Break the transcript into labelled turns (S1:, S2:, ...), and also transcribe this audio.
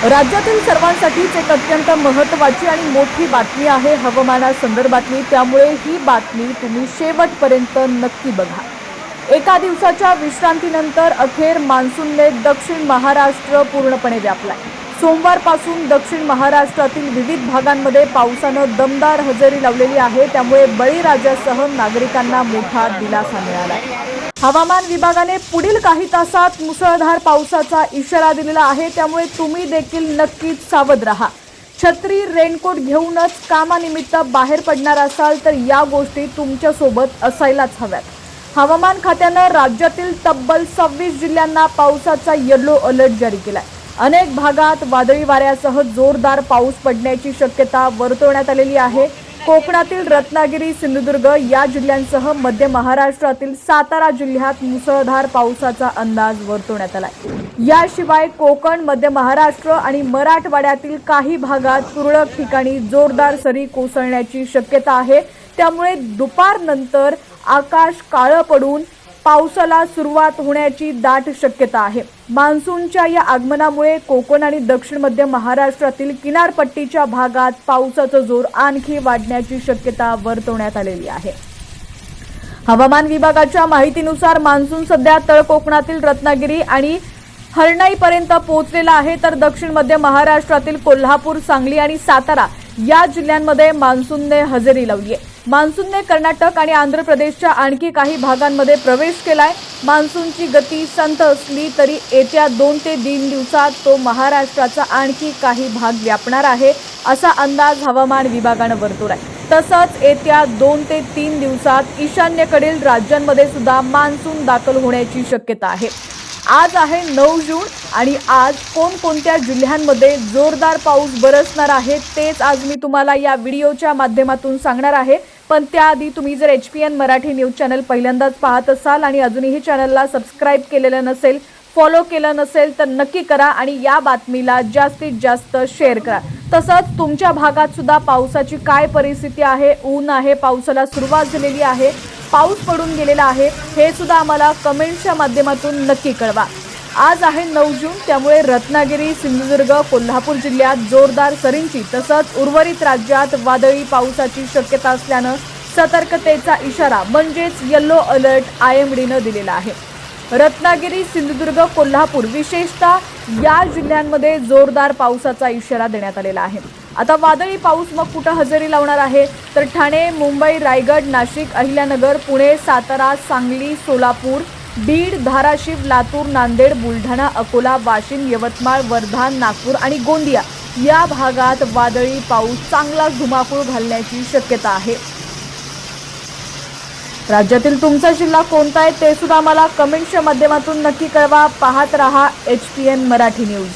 S1: राज्यातील सर्वांसाठीच एक अत्यंत महत्त्वाची आणि मोठी बातमी आहे हवामानासंदर्भातली। त्यामुळे ही बातमी तुम्ही शेवटपर्यंत नक्की बघा। एका दिवसाच्या विश्रांतीनंतर अखेर मान्सूनने दक्षिण महाराष्ट्र पूर्णपणे व्यापलाय। सोमवारपासून दक्षिण महाराष्ट्रातील विविध भागांमध्ये पावसानं दमदार हजेरी लावलेली आहे। त्यामुळे बळीराजासह नागरिकांना मोठा दिलासा मिळालाय। हवामान विभागाने पुढील काही तासात मुसळधार पावसाचा इशारा दिलेला आहे। त्यामुळे तुम्ही देखील नक्कीच सावध राहा। छत्री रेनकोट घेऊनच कामानिमित्त बाहेर पडणार असाल तर या गोष्टी तुमच्या सोबत असायलाच हव्यात। हवामान खात्याने राज्यातील तब्बल 26 जिल्ह्यांना पावसाचा येलो अलर्ट जारी केलाय। अनेक भागात वादळी वाऱ्यासह जोरदार पाऊस पडण्याची शक्यता वर्तवण्यात आलेली आहे। कोकणातील रत्नागिरी, सिंधुदुर्ग या जिल्ह्यांसह मध्य महाराष्ट्रातील सातारा जिल्ह्यात मुसळधार पावसाचा अंदाज वर्तवण्यात आलाय। याशिवाय कोकण, मध्य महाराष्ट्र आणि मराठवाड्यातील काही भागात तुरळक ठिकाणी जोरदार सरी कोसळण्याची शक्यता आहे। त्यामुळे दुपारनंतर आकाश काळं पडून पावसाला सुरुवात होण्याची दाट शक्यता आहे। मान्सूनच्या या आगमनामुळे कोकण आणि दक्षिण मध्य महाराष्ट्रातील किनारपट्टीच्या भागात पावसाचा जोर आणखी वाढण्याची शक्यता वर्तवण्यात आलेली आहे। हवामान विभागाच्या माहितीनुसार मान्सून सध्या तळ कोकणातील रत्नागिरी आणि हर्णाईपर्यंत पोहोचलेला आहे, तर दक्षिण मध्य महाराष्ट्रातील कोल्हापूर, सांगली आणि सातारा या जिल्ह्यांमध्ये मान्सूनने हजेरी लावली आहे। मान्सूनने कर्नाटक आणि आंध्र प्रदेशच्या आणखी काही भागांमध्ये प्रवेश केलाय। मान्सूनची गती संथ असली तरी येत्या 2 ते 3 दिवसात तो महाराष्ट्राचा आणखी काही भाग व्यापणार आहे, असा अंदाज हवामान विभागाने वर्तवलाय। तसंच येत्या 2 ते 3 दिवसात ईशान्येकडील राज्यांमध्ये सुद्धा मान्सून दाखल होण्याची शक्यता आहे। आज आहे 9 जून आणि आज कोणकोणत्या जिल्ह्यांमध्ये जोरदार पाऊस बरसणार आहे तेच आज मी तुम्हाला या व्हिडिओच्या माध्यमातून सांगणार आहे। पण त्याआधी तुम्ही जर HPN मराठी न्यूज चॅनल पहिल्यांदाच पाहत असाल आणि अजूनही चॅनलला सबस्क्राइब केलेलं नसेल, फॉलो केलं नसेल तर नक्की करा आणि या बातमीला जास्तीत जास्त शेअर करा। तसंच तुमच्या भागात सुद्धा पावसाची काय परिस्थिती आहे, ऊन आहे, पावसाला सुरुवात झालेली आहे, पाऊस पडून गेलेला आहे, हे सुद्धा आम्हाला कमेंटच्या माध्यमातून नक्की कळवा। आज आहे 9 जून, त्यामुळे रत्नागिरी, सिंधुदुर्ग, कोल्हापूर जिल्ह्यात जोरदार सरींची तसंच उर्वरित राज्यात वादळी पावसाची शक्यता असल्यानं सतर्कतेचा इशारा म्हणजेच येलो अलर्ट IMDने दिलेला आहे। रत्नागिरी, सिंधुदुर्ग, कोल्हापूर विशेषतः या जिल्ह्यांमध्ये जोरदार पावसाचा इशारा देण्यात आलेला आहे। आता वादळी पाऊस मग कुठे हजेरी लावणार आहे तर ठाणे, मुंबई, रायगड, नाशिक, अहिल्यानगर, पुणे, सातारा, सांगली, सोलापूर, बीड, धाराशिव, लातूर, नांदेड, बुलढाणा, अकोला, वाशिम, यवतमाळ, वर्धा, नागपूर आणि गोंदिया या भागात वादळी पाऊस चांगला धुमाकूळ घालण्याची शक्यता आहे। राज्यातील तुमचा जिल्हा कोणता आहे ते सुद्धा मला कमेंटच्या माध्यमातून नक्की कळवा। पाहत रहा HPN मराठी न्यूज।